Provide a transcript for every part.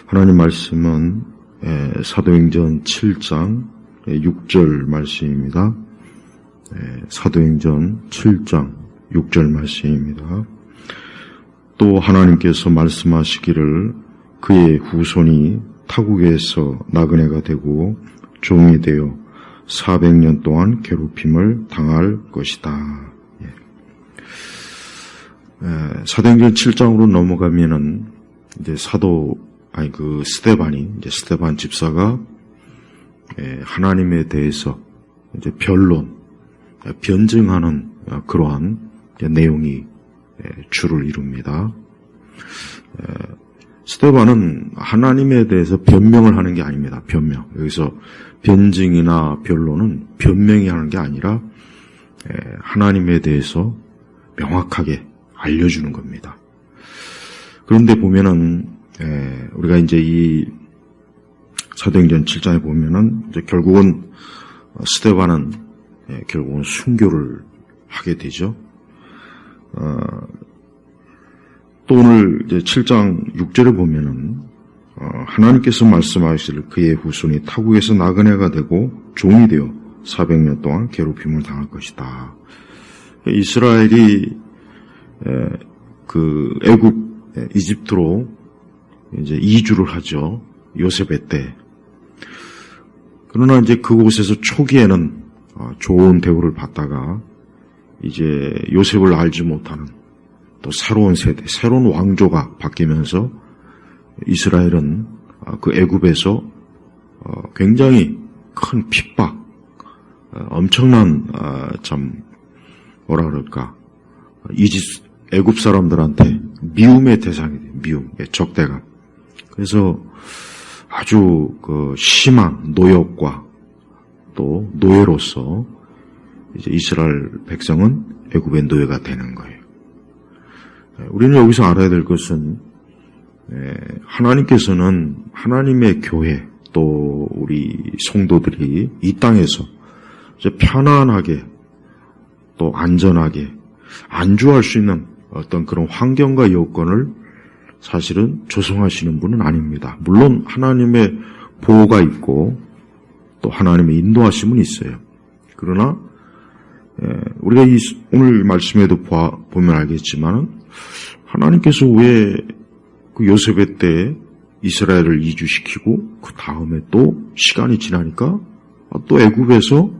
하나님 말씀은 사도행전 7장 6절 말씀입니다. 사도행전 7장 6절 말씀입니다. 또 하나님께서 말씀하시기를 그의 후손이 타국에서 나그네가 되고 종이 되어 400년 동안 괴롭힘을 당할 것이다. 사도행전 7장으로 넘어가면은 이제 스데반 집사가 하나님에 대해서 이제 변증하는 그러한 내용이 주를 이룹니다. 스데반은 하나님에 대해서 변명을 하는 게 아닙니다. 변명. 여기서 변증이나 변론은 변명이 하는 게 아니라 하나님에 대해서 명확하게 알려주는 겁니다. 그런데 보면은 우리가 이제 이 사도행전 7장에 보면은 이제 결국은 스데반은 결국은 순교를 하게 되죠. 또 오늘 이제 7장 6절에 보면은 하나님께서 말씀하시기를 그의 후손이 타국에서 나그네가 되고 종이 되어 400년 동안 괴롭힘을 당할 것이다. 이스라엘이 이집트로 이제 이주를 하죠. 요셉의 때. 그러나 이제 그곳에서 초기에는 좋은 대우를 받다가 이제 요셉을 알지 못하는 또 새로운 세대, 새로운 왕조가 바뀌면서 이스라엘은 그 애굽에서 굉장히 큰 핍박, 엄청난 애굽 사람들한테 미움의 대상이 돼요. 미움의 적대감. 그래서 아주 심한 노역과 또 노예로서 이제 이스라엘 백성은 애굽의 노예가 되는 거예요. 우리는 여기서 알아야 될 것은 하나님께서는 하나님의 교회 또 우리 성도들이 이 땅에서 이제 편안하게 또 안전하게 안주할 수 있는 어떤 그런 환경과 여건을 사실은 조성하시는 분은 아닙니다. 물론 하나님의 보호가 있고 또 하나님의 인도하심은 있어요. 그러나 우리가 오늘 말씀에도 보면 알겠지만은 하나님께서 왜 그 요셉의 때 이스라엘을 이주시키고 그 다음에 또 시간이 지나니까 또 애굽에서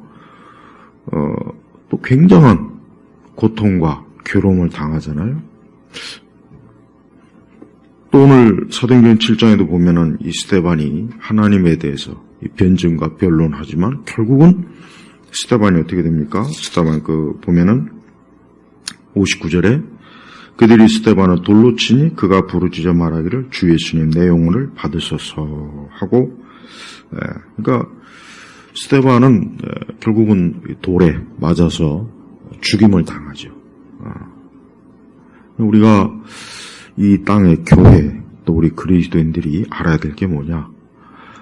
또 굉장한 고통과 괴로움을 당하잖아요. 또 오늘 사도행전 7장에도 보면은 이 스데반이 하나님에 대해서 변증과 변론하지만 결국은 스데반이 어떻게 됩니까? 스데반 보면은 59절에 그들이 스데반을 돌로 치니 그가 부르짖어 말하기를 주 예수님 내 영혼을 받으소서 하고 그러니까 스데반은 결국은 돌에 맞아서 죽임을 당하죠. 우리가 이 땅의 교회 또 우리 그리스도인들이 알아야 될 게 뭐냐?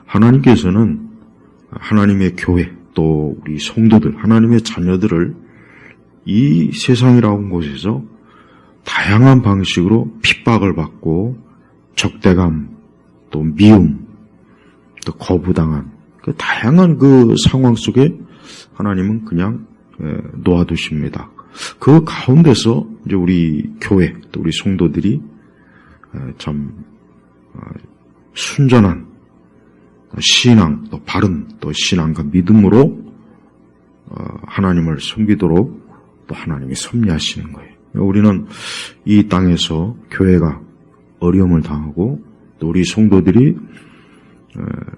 하나님께서는 하나님의 교회 또 우리 성도들, 하나님의 자녀들을 이 세상이라고 하는 곳에서 다양한 방식으로 핍박을 받고 적대감 또 미움 또 거부당한 그 다양한 그 상황 속에 하나님은 그냥 놓아두십니다. 그 가운데서 이제 우리 교회 또 우리 성도들이 참 순전한 신앙 또 바른 또 신앙과 믿음으로 하나님을 섬기도록 또 하나님이 섭리하시는 거예요. 우리는 이 땅에서 교회가 어려움을 당하고 또 우리 성도들이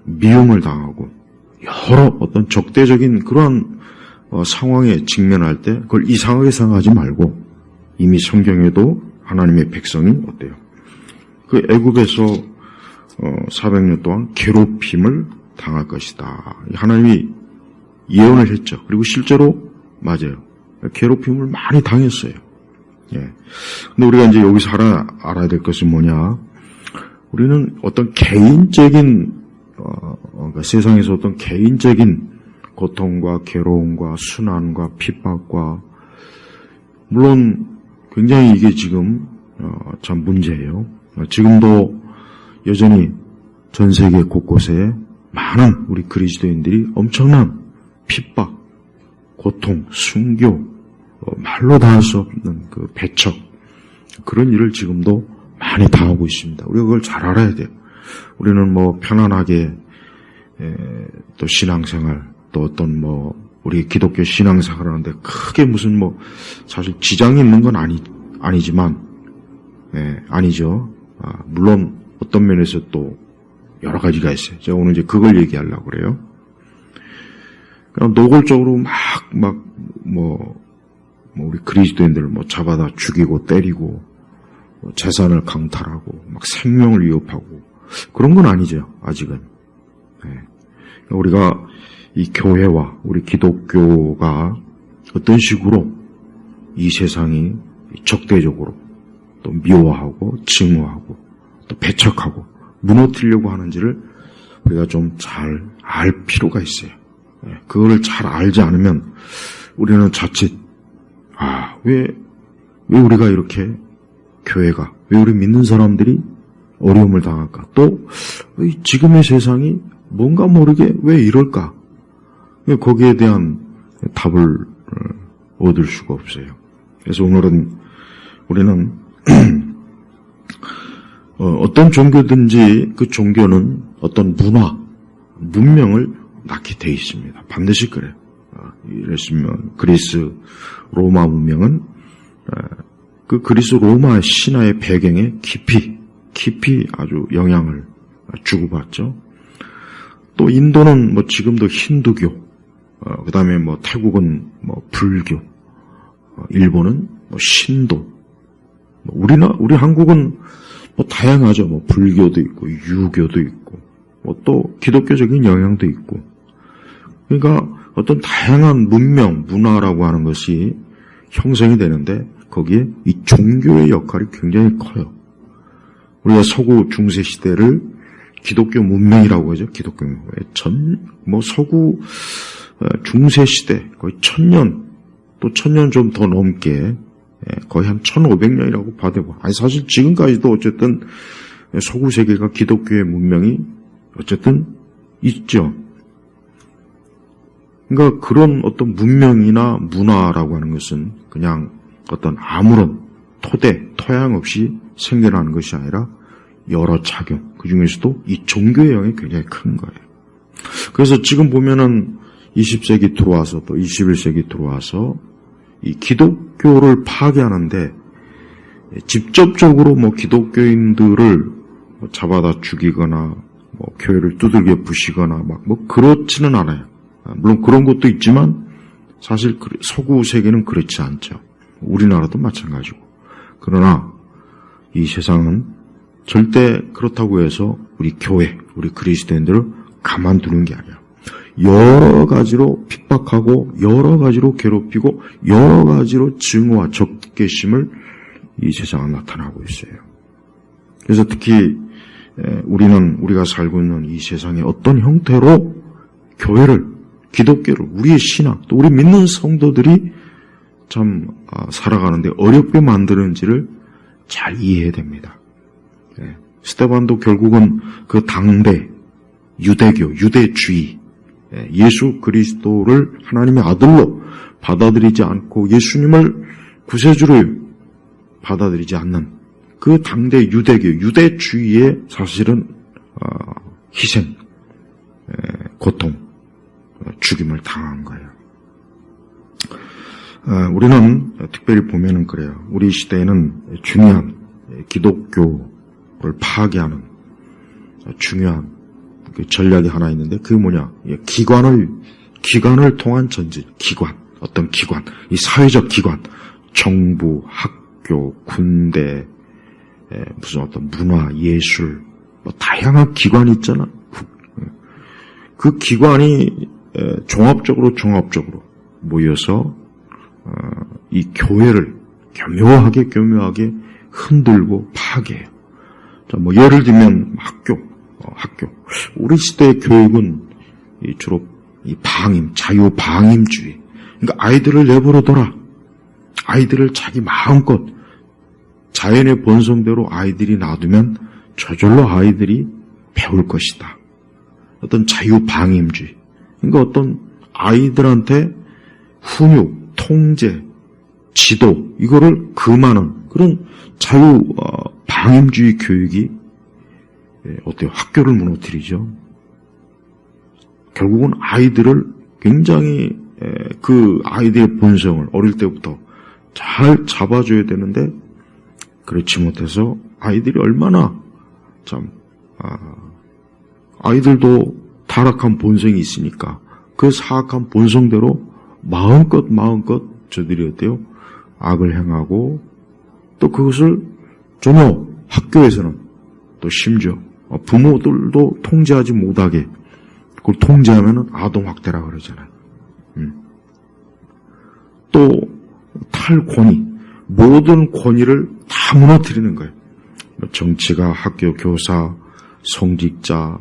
미움을 당하고 여러 어떤 적대적인 그러한 상황에 직면할 때 그걸 이상하게 생각하지 말고 이미 성경에도 하나님의 백성이 어때요? 그 애굽에서 400년 동안 괴롭힘을 당할 것이다. 하나님이 예언을 했죠. 그리고 실제로 맞아요. 괴롭힘을 많이 당했어요. 근데 우리가 이제 여기서 알아야 될 것은 뭐냐? 우리는 어떤 개인적인 그러니까 세상에서 어떤 개인적인 고통과 괴로움과 순환과 핍박과 물론 굉장히 이게 지금 참 문제예요. 지금도 여전히 전 세계 곳곳에 많은 우리 그리스도인들이 엄청난 핍박, 고통, 순교, 말로 다 할 수 없는 그 배척, 그런 일을 지금도 많이 당하고 있습니다. 우리가 그걸 잘 알아야 돼요. 우리는 뭐 편안하게 또 신앙생활, 또 어떤 뭐 우리 기독교 신앙생활 하는데 크게 무슨 뭐 사실 지장이 있는 건 아니지만, 아니죠. 물론 어떤 면에서 또 여러 가지가 있어요. 제가 오늘 이제 그걸 얘기하려고 그래요. 그냥 노골적으로 우리 그리스도인들을 뭐 잡아다 죽이고 때리고, 재산을 강탈하고, 막 생명을 위협하고, 그런 건 아니죠, 아직은. 우리가 이 교회와 우리 기독교가 어떤 식으로 이 세상이 적대적으로 또 미워하고 증오하고 또 배척하고 무너뜨리려고 하는지를 우리가 좀 잘 알 필요가 있어요. 그거를 잘 알지 않으면 우리는 자칫 왜 우리가 이렇게 교회가, 왜 우리 믿는 사람들이 어려움을 당할까? 또 지금의 세상이 뭔가 모르게 왜 이럴까? 거기에 대한 답을 얻을 수가 없어요. 그래서 오늘은 우리는 어떤 종교든지 그 종교는 어떤 문화, 문명을 낳게 돼 있습니다. 반드시 그래요. 예를 들면 그리스 로마 문명은 그 그리스 로마 신화의 배경에 깊이 아주 영향을 주고받죠. 또 인도는 뭐 지금도 힌두교, 그 다음에 뭐 태국은 뭐 불교, 일본은 뭐 신도, 우리 한국은 뭐 다양하죠. 뭐 불교도 있고 유교도 있고 뭐 또 기독교적인 영향도 있고. 그러니까 어떤 다양한 문명, 문화라고 하는 것이 형성이 되는데 거기에 이 종교의 역할이 굉장히 커요. 우리가 서구 중세 시대를 기독교 문명이라고 하죠. 기독교 문명. 서구 중세 시대 거의 1000년, 또 1000년 좀 더 넘게, 거의 한 1500년이라고 봐도, 사실 지금까지도 어쨌든 서구 세계가 기독교의 문명이 어쨌든 있죠. 그러니까 그런 어떤 문명이나 문화라고 하는 것은 그냥 어떤 아무런 토양 없이 생겨나는 것이 아니라 여러 작용, 그 중에서도 이 종교의 영향이 굉장히 큰 거예요. 그래서 지금 보면은 20세기 들어와서 또 21세기 들어와서 이 기독교를 파괴하는데 직접적으로 뭐 기독교인들을 잡아다 죽이거나 뭐 교회를 두들겨 부시거나 그렇지는 않아요. 물론 그런 것도 있지만 사실 서구 세계는 그렇지 않죠. 우리나라도 마찬가지고. 그러나 이 세상은 절대 그렇다고 해서 우리 교회, 우리 그리스도인들을 가만두는 게 아니야. 여러 가지로 핍박하고 여러 가지로 괴롭히고 여러 가지로 증오와 적개심을 이 세상은 나타나고 있어요. 그래서 특히 우리가 살고 있는 이 세상에 어떤 형태로 교회를, 기독교를, 우리의 신앙, 또 우리 믿는 성도들이 참 살아가는데 어렵게 만드는지를 잘 이해해야 됩니다. 스데반도 결국은 그 당대 유대교, 유대주의, 예수 그리스도를 하나님의 아들로 받아들이지 않고 예수님을 구세주로 받아들이지 않는 그 당대 유대교, 유대주의에 사실은 희생, 고통, 죽임을 당한 거예요. 우리는 특별히 보면은 그래요. 우리 시대에는 중요한 기독교를 파괴하는 중요한 그 전략이 하나 있는데 그게 뭐냐? 기관을 통한 전진, 어떤 기관, 이 사회적 기관, 정부, 학교, 군대, 무슨 어떤 문화, 예술, 다양한 기관이 있잖아. 그 기관이 종합적으로 모여서 이 교회를 교묘하게 흔들고 파괴해요. 자, 예를 들면 학교. 우리 시대의 교육은 주로 이 자유방임주의. 그러니까 아이들을 내버려둬라. 아이들을 자기 마음껏 자연의 본성대로 아이들이 놔두면 저절로 아이들이 배울 것이다. 어떤 자유방임주의. 그러니까 어떤 아이들한테 훈육, 통제, 지도, 이거를 금하는 그런 자유방임주의 교육이 어때요? 학교를 무너뜨리죠. 결국은 아이들을 굉장히 그 아이들의 본성을 어릴 때부터 잘 잡아줘야 되는데 그렇지 못해서 아이들이 얼마나 참 아이들도 타락한 본성이 있으니까 그 사악한 본성대로 마음껏 저들이 어때요? 악을 행하고 또 그것을 전혀 학교에서는 또 심지어 부모들도 통제하지 못하게 그걸 통제하면 아동학대라 그러잖아요. 또 탈권위, 모든 권위를 다 무너뜨리는 거예요. 정치가, 학교, 교사, 성직자,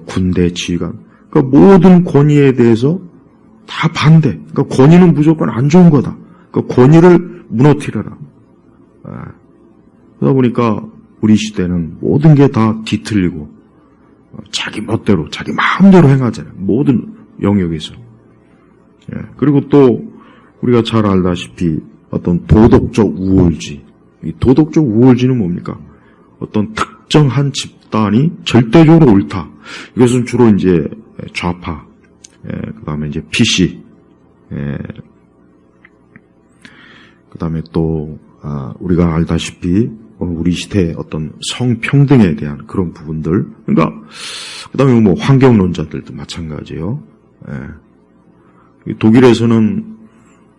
군대, 지휘관, 그러니까 모든 권위에 대해서 다 반대. 그러니까 권위는 무조건 안 좋은 거다. 그러니까 권위를 무너뜨려라. 그러다 보니까 우리 시대는 모든 게 다 뒤틀리고 자기 멋대로, 자기 마음대로 행하잖아요. 모든 영역에서. 그리고 또 우리가 잘 알다시피 어떤 도덕적 우월주의. 이 도덕적 우월주의는 뭡니까? 어떤 특정한 집단이 절대적으로 옳다. 이것은 주로 이제 좌파, 그 다음에 이제 PC, 그 다음에 또 우리가 알다시피 우리 시대의 어떤 성평등에 대한 그런 부분들. 그러니까 그 다음에 환경론자들도 마찬가지예요. 독일에서는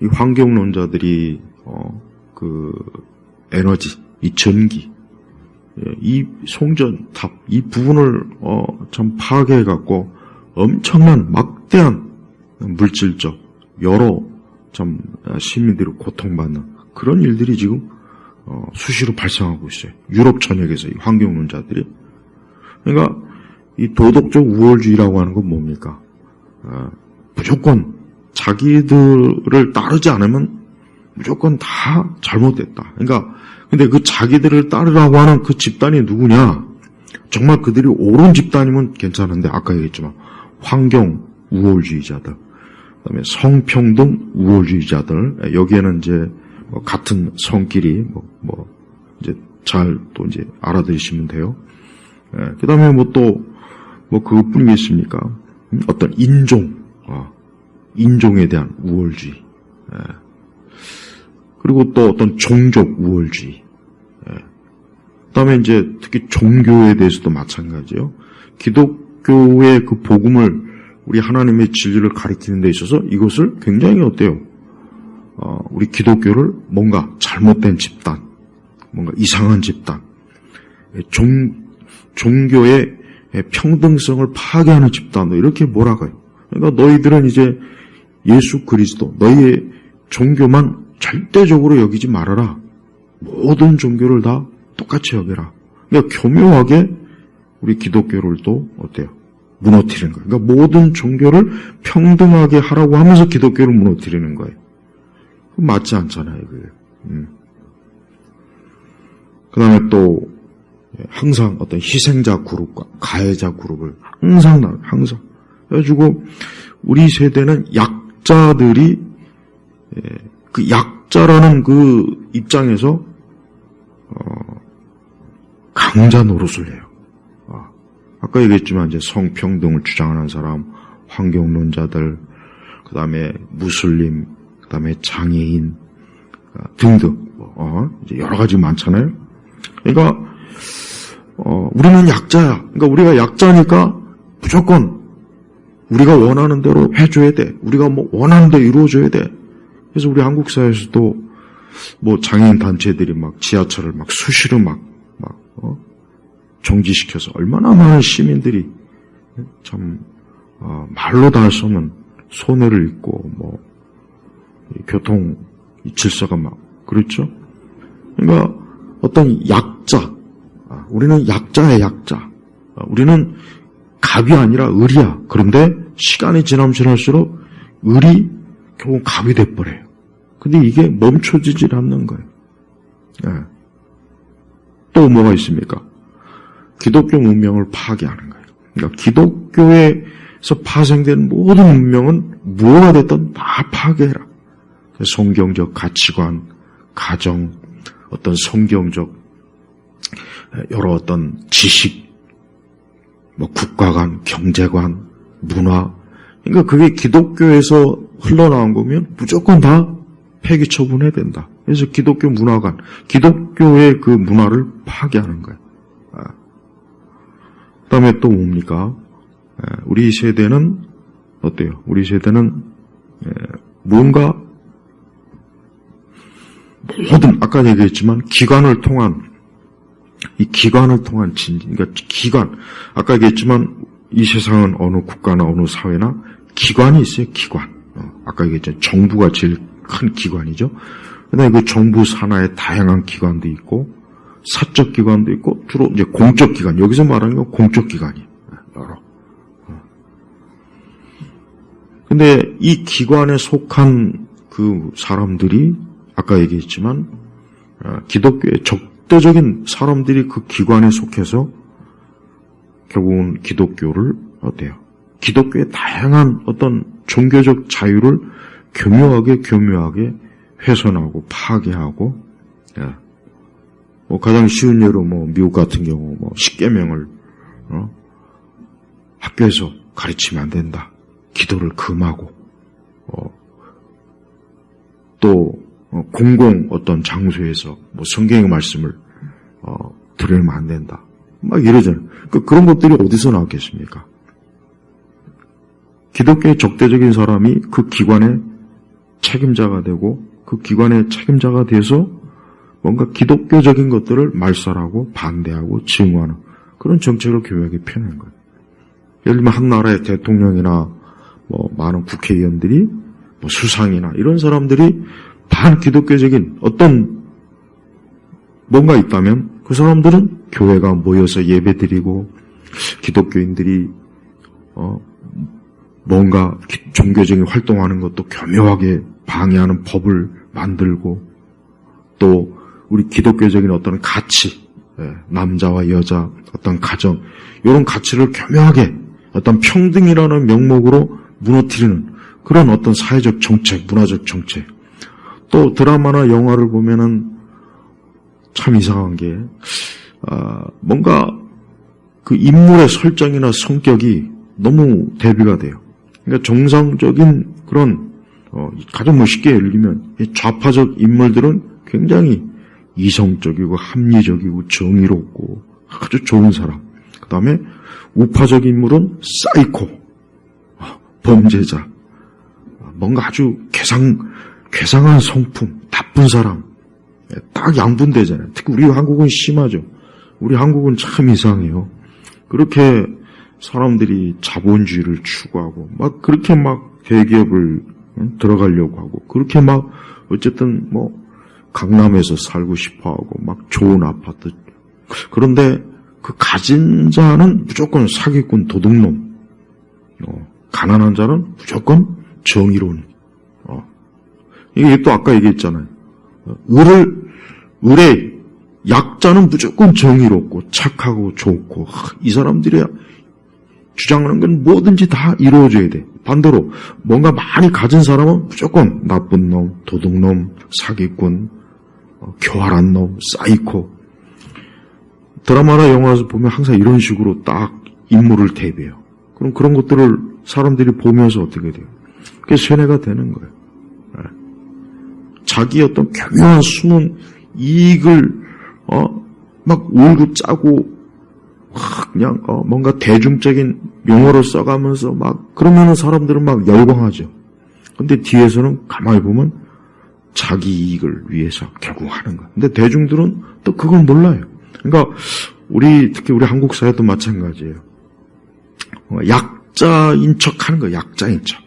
이 환경론자들이 그 에너지, 이 전기, 이 송전탑, 이 부분을 참 파괴해갖고 엄청난 막대한 물질적 여러 참 시민들이 고통받는 그런 일들이 지금 수시로 발생하고 있어요. 유럽 전역에서 이 환경론자들이. 그러니까 이 도덕적 우월주의라고 하는 건 뭡니까? 무조건 자기들을 따르지 않으면 무조건 다 잘못됐다. 그러니까 근데 그 자기들을 따르라고 하는 그 집단이 누구냐? 정말 그들이 옳은 집단이면 괜찮은데 아까 얘기했지만 환경 우월주의자들, 그다음에 성평등 우월주의자들, 여기에는 이제 같은 성끼리 이제 잘 또 이제 알아들으시면 돼요. 그다음에 그것뿐이겠습니까? 어떤 인종에 대한 우월주의. 그리고 또 어떤 종족 우월주의. 그다음에 이제 특히 종교에 대해서도 마찬가지예요. 기독교의 그 복음을 우리 하나님의 진리를 가리키는 데 있어서 이것을 굉장히 어때요? 우리 기독교를 뭔가 잘못된 집단, 뭔가 이상한 집단, 종교의 평등성을 파괴하는 집단, 이렇게 몰아가요. 그러니까 너희들은 이제 예수 그리스도, 너희의 종교만 절대적으로 여기지 말아라. 모든 종교를 다 똑같이 여겨라. 그러니까 교묘하게 우리 기독교를 또 어때요? 무너뜨리는 거예요. 그러니까 모든 종교를 평등하게 하라고 하면서 기독교를 무너뜨리는 거예요. 맞지 않잖아요, 그게. 그 다음에 또 항상 어떤 희생자 그룹과 가해자 그룹을 항상 그래가지고 우리 세대는 약자들이 그 약자라는 그 입장에서 강자 노릇을 해요. 아까 얘기했지만 이제 성평등을 주장하는 사람, 환경론자들, 그 다음에 무슬림, 그 다음에 장애인 등등 이제 여러 가지 많잖아요. 그러니까 우리는 약자야. 그러니까 우리가 약자니까 무조건 우리가 원하는 대로 해줘야 돼. 우리가 원하는 대로 이루어줘야 돼. 그래서 우리 한국 사회에서도 장애인 단체들이 지하철을 수시로 정지시켜서 얼마나 많은 시민들이 참 말로 다 할 수 없는 손해를 입고 교통 질서가 그렇죠. 그러니까 어떤 약자, 우리는 약자의 약자, 우리는 갑이 아니라 을이야. 그런데 시간이 지나면 지날수록 을이 결국 갑이 돼버려요. 근데 이게 멈춰지질 않는 거예요. 또 뭐가 있습니까? 기독교 문명을 파괴하는 거예요. 그러니까 기독교에서 파생된 모든 문명은 무엇가 됐든 다 파괴해라. 성경적 가치관, 가정, 어떤 성경적 여러 어떤 지식, 뭐 국가관, 경제관, 문화, 그러니까 그게 기독교에서 흘러나온 거면 무조건 다 폐기 처분해야 된다. 그래서 기독교 문화관, 기독교의 그 문화를 파괴하는 거예요. 그 다음에 또 뭡니까? 우리 세대는 어때요? 우리 세대는 뭔가 모든 아까 얘기했지만 기관을 통한 그러니까 기관 아까 얘기했지만 이 세상은 어느 국가나 어느 사회나 기관이 있어요. 기관. 아까 얘기했잖아요. 정부가 제일 큰 기관이죠. 그다음에 그 정부 산하에 다양한 기관도 있고 사적 기관도 있고 주로 이제 공적 기관. 여기서 말하는 건 공적 기관이에요. 여러. 근데 이 기관에 속한 그 사람들이 아까 얘기했지만 기독교의 적대적인 사람들이 그 기관에 속해서 결국은 기독교를 어때요? 기독교의 다양한 어떤 종교적 자유를 교묘하게 훼손하고 파괴하고, 뭐 가장 쉬운 예로 뭐 미국 같은 경우 뭐 십계명을 학교에서 가르치면 안 된다. 기도를 금하고, 또 공공 어떤 장소에서 뭐 성경의 말씀을 들으면 안 된다. 막 이러잖아요. 그런 것들이 어디서 나왔겠습니까? 기독교의 적대적인 사람이 그 기관의 책임자가 되고 그 기관의 책임자가 돼서 뭔가 기독교적인 것들을 말살하고 반대하고 증오하는 그런 정책을 교회에게 펴낸 거예요. 예를 들면 한 나라의 대통령이나 뭐 많은 국회의원들이 뭐 수상이나 이런 사람들이 반기독교적인 어떤 뭔가 있다면 그 사람들은 교회가 모여서 예배드리고 기독교인들이 뭔가 종교적인 활동하는 것도 교묘하게 방해하는 법을 만들고 또 우리 기독교적인 어떤 가치, 남자와 여자, 어떤 가정 이런 가치를 교묘하게 어떤 평등이라는 명목으로 무너뜨리는 그런 어떤 사회적 정책, 문화적 정책. 또 드라마나 영화를 보면은 참 이상한 게 뭔가 그 인물의 설정이나 성격이 너무 대비가 돼요. 그러니까 정상적인 그런 가장 쉽게 예를 들면 좌파적 인물들은 굉장히 이성적이고 합리적이고 정의롭고 아주 좋은 사람. 그 다음에 우파적 인물은 사이코, 범죄자, 뭔가 아주 괴상한 성품, 나쁜 사람. 딱 양분되잖아요. 특히 우리 한국은 심하죠. 우리 한국은 참 이상해요. 그렇게 사람들이 자본주의를 추구하고 막 그렇게 막 대기업을 들어가려고 하고 그렇게 막 어쨌든 뭐 강남에서 살고 싶어하고 막 좋은 아파트. 그런데 그 가진 자는 무조건 사기꾼 도둑놈, 가난한 자는 무조건 정의로운. 이게 또 아까 얘기했잖아요. 을의 약자는 무조건 정의롭고 착하고 좋고 이 사람들이 주장하는 건 뭐든지 다 이루어져야 돼. 반대로 뭔가 많이 가진 사람은 무조건 나쁜 놈, 도둑놈, 사기꾼, 교활한 놈, 사이코. 드라마나 영화에서 보면 항상 이런 식으로 딱 인물을 대비해요. 그럼 그런 것들을 사람들이 보면서 어떻게 돼요? 그게 세뇌가 되는 거예요. 자기 어떤 교묘한 숨은 이익을 막 울고 짜고 그냥 뭔가 대중적인 용어를 써가면서 막 그러면은 사람들은 막 열광하죠. 근데 뒤에서는 가만히 보면 자기 이익을 위해서 결국 하는 거예요. 근데 대중들은 또 그걸 몰라요. 그러니까 특히 우리 한국 사회도 마찬가지예요. 약자인 척 하는 거예요. 약자인 척.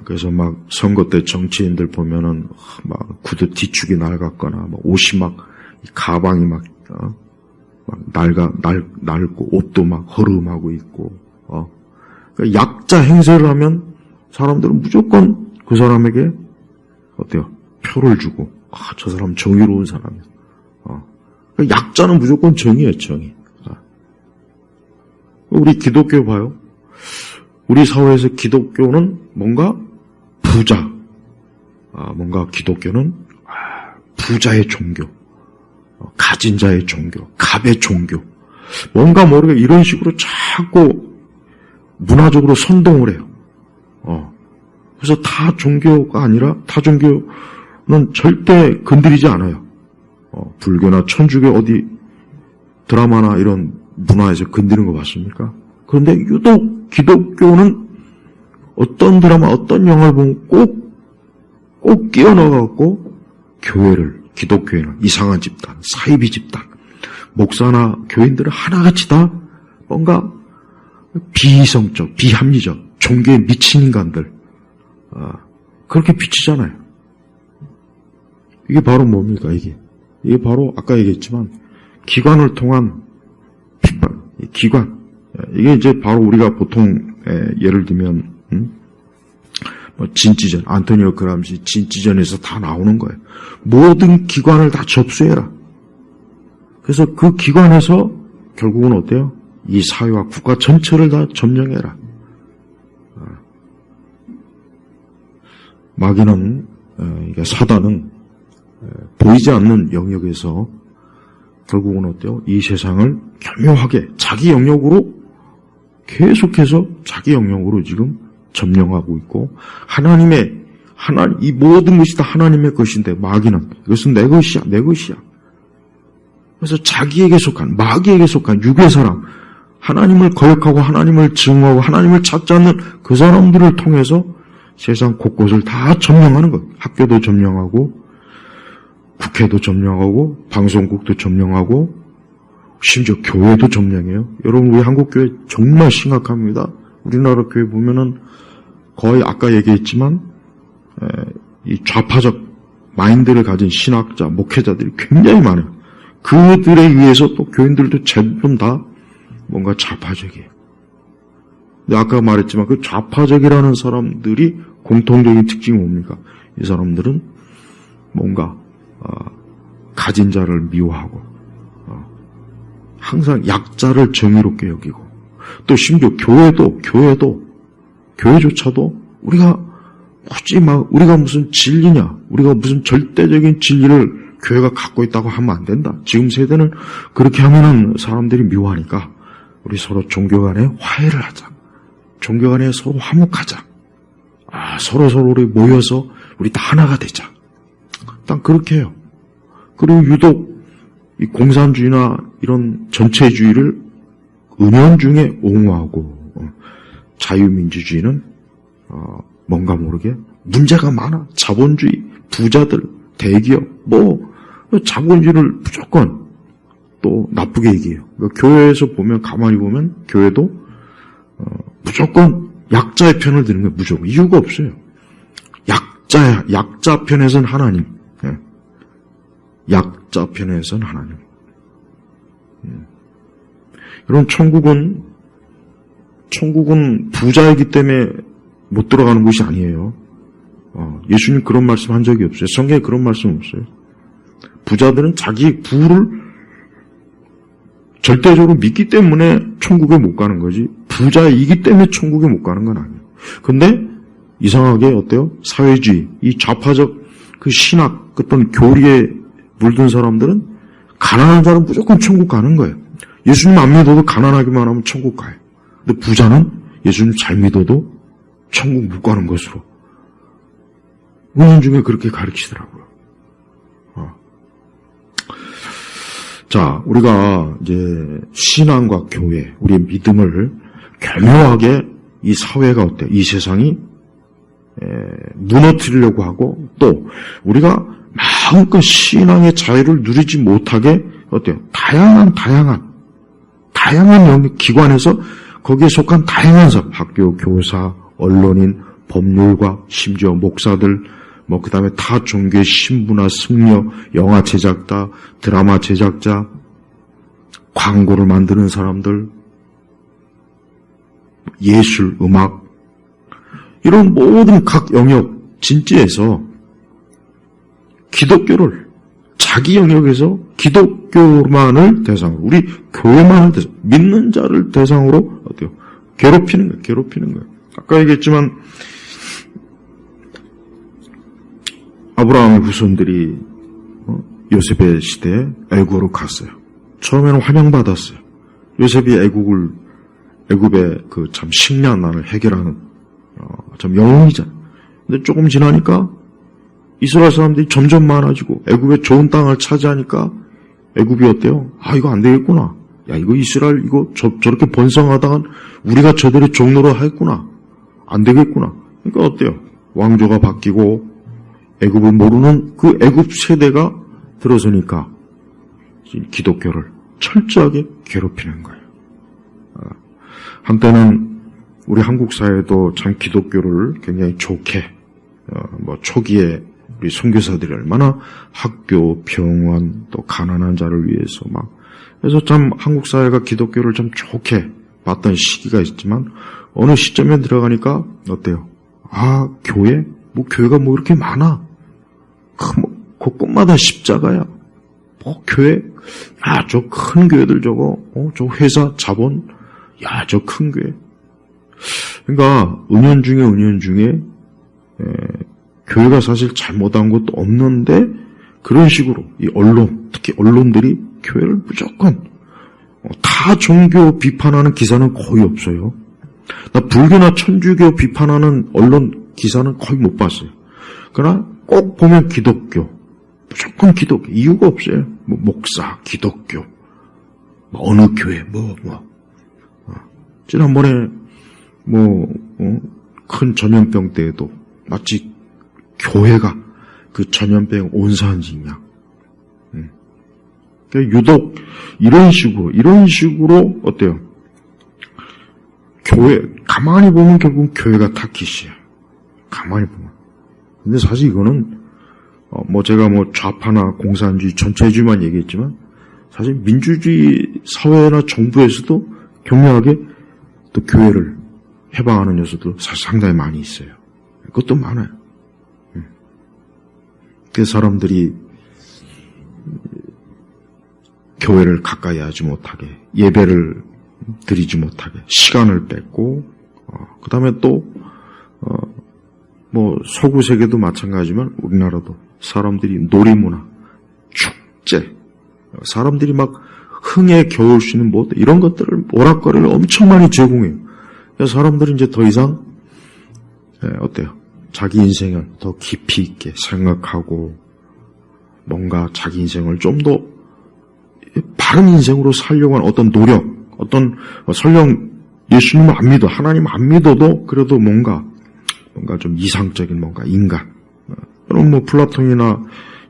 그래서 막 선거 때 정치인들 보면은 막 구두 뒤축이 낡았거나 막 옷이 막 가방이 막 낡고 옷도 막 허름하고 있고 그러니까 약자 행세를 하면 사람들은 무조건 그 사람에게 어때요? 표를 주고 저 사람 정의로운 사람이야. 그러니까 약자는 무조건 정의예요. 정의. 우리 기독교 봐요. 우리 사회에서 기독교는 뭔가 부자, 뭔가 기독교는 부자의 종교, 가진 자의 종교, 갑의 종교, 뭔가 모르게 이런 식으로 자꾸 문화적으로 선동을 해요. 그래서 타 종교가 아니라 타 종교는 절대 건드리지 않아요. 불교나 천주교 어디 드라마나 이런 문화에서 건드리는 거 봤습니까? 그런데 유독 기독교는 어떤 드라마, 어떤 영화를 보면 꼭 끼워 넣어갖고 교회를, 기독교회는 이상한 집단, 사이비 집단, 목사나 교인들은 하나같이 다 뭔가 비이성적, 비합리적, 종교에 미친 인간들, 그렇게 비치잖아요. 이게 바로 뭡니까, 이게? 이게 바로 아까 얘기했지만 기관을 통한 핍박, 기관. 이게 이제 바로 우리가 보통 예를 들면 뭐 진지전, 안토니오 그람시 진지전에서 다 나오는 거예요. 모든 기관을 다 접수해라. 그래서 그 기관에서 결국은 어때요? 이 사회와 국가 전체를 다 점령해라. 마귀는, 사단은 보이지 않는 영역에서 결국은 어때요? 이 세상을 교묘하게 자기 영역으로 계속해서 자기 영역으로 지금 점령하고 있고, 이 모든 것이 다 하나님의 것인데, 마귀는 이것은 내 것이야, 내 것이야. 그래서 자기에게 속한, 마귀에게 속한 육의 사람, 하나님을 거역하고 하나님을 증오하고 하나님을 찾지 않는 그 사람들을 통해서 세상 곳곳을 다 점령하는 거예요. 학교도 점령하고, 국회도 점령하고, 방송국도 점령하고, 심지어 교회도 점령해요. 여러분, 우리 한국 교회 정말 심각합니다. 우리나라 교회 보면은 거의 아까 얘기했지만, 이 좌파적 마인드를 가진 신학자, 목회자들이 굉장히 많아요. 그들에 의해서 또 교인들도 대부분 다 뭔가 좌파적이에요. 근데 아까 말했지만 그 좌파적이라는 사람들이 공통적인 특징이 뭡니까? 이 사람들은 뭔가 가진 자를 미워하고 항상 약자를 정의롭게 여기고, 또 심지어 교회조차도 우리가 굳이 우리가 무슨 진리냐, 우리가 무슨 절대적인 진리를 교회가 갖고 있다고 하면 안 된다. 지금 세대는 그렇게 하면은 사람들이 미워하니까 우리 서로 종교 간에 화해를 하자. 종교 간에 서로 화목하자. 서로 우리 모여서 우리 다 하나가 되자. 딱 그렇게 해요. 그리고 유독 이 공산주의나 이런 전체주의를 은연중에 옹호하고, 자유민주주의는 뭔가 모르게 문제가 많아. 자본주의, 부자들, 대기업, 자본주의를 무조건 또 나쁘게 얘기해요. 그러니까 교회에서 보면, 가만히 보면 교회도 무조건 약자의 편을 드는 거예요. 무조건. 이유가 없어요. 약자 편에서는 하나님. 약자 편에서는 하나님. 여러분, 천국은 부자이기 때문에 못 들어가는 곳이 아니에요. 예수님 그런 말씀 한 적이 없어요. 성경에 그런 말씀 없어요. 부자들은 자기 부를 절대적으로 믿기 때문에 천국에 못 가는 거지, 부자이기 때문에 천국에 못 가는 건 아니에요. 근데 이상하게 어때요? 사회주의, 이 좌파적 그 신학, 어떤 교리에 물든 사람들은 가난한 자는 무조건 천국 가는 거예요. 예수님 안 믿어도 가난하기만 하면 천국 가요. 근데 부자는 예수님 잘 믿어도 천국 못 가는 것으로 은연중에 그렇게 가르치더라고요. 자, 우리가 이제 신앙과 교회, 우리의 믿음을 교묘하게 이 사회가 어때요? 이 세상이 무너뜨리려고 하고, 또 우리가 마음껏 신앙의 자유를 누리지 못하게 어때요? 다양한 영역 기관에서 거기에 속한 다양한 사람, 학교, 교사, 언론인, 법률가, 심지어 목사들, 그 다음에 타 종교의 신부나 승려, 영화 제작자, 드라마 제작자, 광고를 만드는 사람들, 예술, 음악, 이런 모든 각 영역 진지에서 기독교를 자기 영역에서 기독교만을 대상으로, 우리 교회만을 대상으로, 믿는 자를 대상으로 어때요? 괴롭히는 거예요. 괴롭히는 거예요. 아까 얘기했지만 아브라함의 후손들이 요셉의 시대에 애굽으로 갔어요. 처음에는 환영받았어요. 요셉이 애굽의 그 참 식량난을 해결하는 참 영웅이잖아요. 근데 조금 지나니까 이스라엘 사람들이 점점 많아지고 애굽의 좋은 땅을 차지하니까 애굽이 어때요? 아, 이거 안 되겠구나. 야, 이거 이스라엘 이거 저렇게 번성하다간 우리가 저들의 종로로 하겠구나. 안 되겠구나. 그러니까 어때요? 왕조가 바뀌고 애굽을 모르는 그 애굽 세대가 들어서니까 기독교를 철저하게 괴롭히는 거예요. 한때는 우리 한국 사회도 참 기독교를 굉장히 좋게 초기에 우리 선교사들이 얼마나 학교, 병원, 또 가난한 자를 위해서 그래서 참 한국 사회가 기독교를 좀 좋게 봤던 시기가 있지만 어느 시점에 들어가니까 어때요? 아, 교회? 교회가 이렇게 많아. 곳곳마다 십자가야. 교회? 아, 저 큰 교회들 저거, 저 회사, 자본? 야, 저 큰 교회. 그러니까, 은연 중에, 교회가 사실 잘못한 것도 없는데, 그런 식으로, 이 언론, 특히 언론들이 교회를 무조건, 다 종교 비판하는 기사는 거의 없어요. 나 불교나 천주교 비판하는 언론 기사는 거의 못 봤어요. 그러나 꼭 보면 기독교, 무조건 기독교, 이유가 없어요. 목사, 기독교, 어느 교회, 지난번에, 큰 전염병 때에도 마치 교회가 그 전염병 온사한지냐. 그러니까 유독 이런 식으로, 어때요? 교회, 가만히 보면 결국 교회가 타깃이에요. 가만히 보면. 근데 사실 이거는, 제가 좌파나 공산주의, 전체주의만 얘기했지만, 사실 민주주의 사회나 정부에서도 경명하게 또 교회를 해방하는 요소도 사실 상당히 많이 있어요. 그것도 많아요. 그 사람들이 교회를 가까이 하지 못하게, 예배를 드리지 못하게, 시간을 뺏고, 그 다음에 또, 서구 세계도 마찬가지지만 우리나라도 사람들이 놀이문화, 축제, 사람들이 흥에 겨울 수 있는 이런 것들을 오락거리를 엄청 많이 제공해요. 그래서 사람들이 이제 더 이상 어때요? 자기 인생을 더 깊이 있게 생각하고 뭔가 자기 인생을 좀 더 바른 인생으로 살려고 하는 어떤 노력, 설령 예수님을 안 믿어, 하나님 안 믿어도 그래도 뭔가 좀 이상적인 인간. 그럼 플라톤이나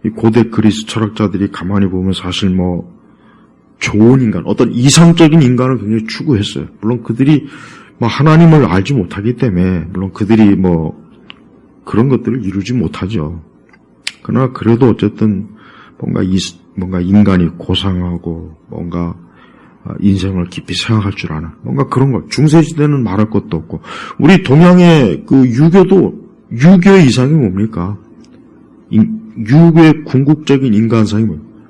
이 고대 그리스 철학자들이 가만히 보면 사실 좋은 인간, 어떤 이상적인 인간을 굉장히 추구했어요. 물론 그들이 하나님을 알지 못하기 때문에, 물론 그들이 그런 것들을 이루지 못하죠. 그러나 그래도 어쨌든 뭔가 인간이 고상하고 뭔가 인생을 깊이 생각할 줄 아는 뭔가 그런 것. 중세시대는 말할 것도 없고, 우리 동양의 그 유교도 유교의 이상이 뭡니까? 유교의 궁극적인 인간상이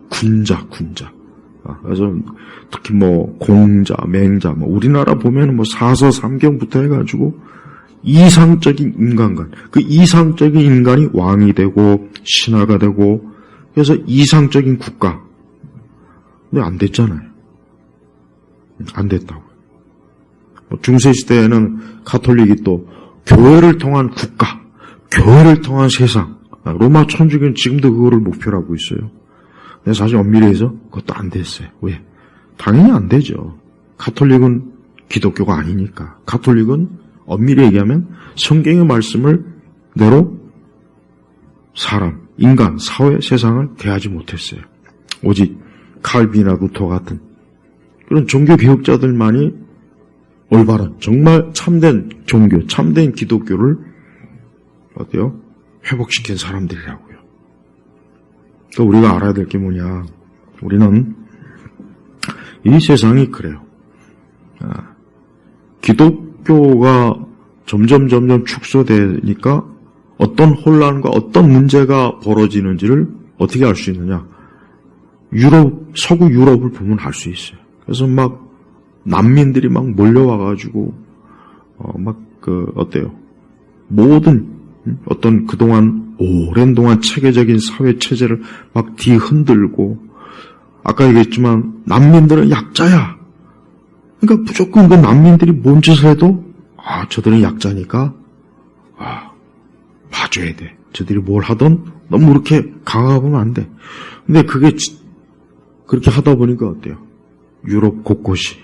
군자. 그래서 특히 공자, 맹자, 우리나라 보면은 사서 삼경부터 해가지고 이상적인 인간관, 그 이상적인 인간이 왕이 되고 신하가 되고, 그래서 이상적인 국가. 근데 안 됐잖아요. 안 됐다고요. 중세시대에는 가톨릭이 또 교회를 통한 국가, 교회를 통한 세상, 로마 천주교는 지금도 그거를 목표로 하고 있어요. 근데 사실 엄밀히 해서 그것도 안 됐어요. 왜? 당연히 안 되죠. 가톨릭은 기독교가 아니니까. 가톨릭은 엄밀히 얘기하면 성경의 말씀을 대로 사람, 인간, 사회, 세상을 대하지 못했어요. 오직 칼빈이나 루터 같은 그런 종교 개혁자들만이 올바른, 정말 참된 종교, 참된 기독교를 어때요? 회복시킨 사람들이라고요. 그러니까 우리가 알아야 될 게 뭐냐? 우리는 이 세상이 그래요. 기독교가 점점 축소되니까 어떤 혼란과 어떤 문제가 벌어지는지를 어떻게 알 수 있느냐? 서구 유럽을 보면 알 수 있어요. 그래서 막 난민들이 막 몰려와가지고 어때요? 모든 어떤 그동안 오랜 동안 체계적인 사회 체제를 막 뒤흔들고, 아까 얘기했지만 난민들은 약자야. 그러니까 무조건 그 난민들이 뭔 짓을 해도 저들은 약자니까 봐줘야 돼. 저들이 뭘 하든 너무 그렇게 강하면 안 돼. 근데 그렇게 하다 보니까 어때요? 유럽 곳곳이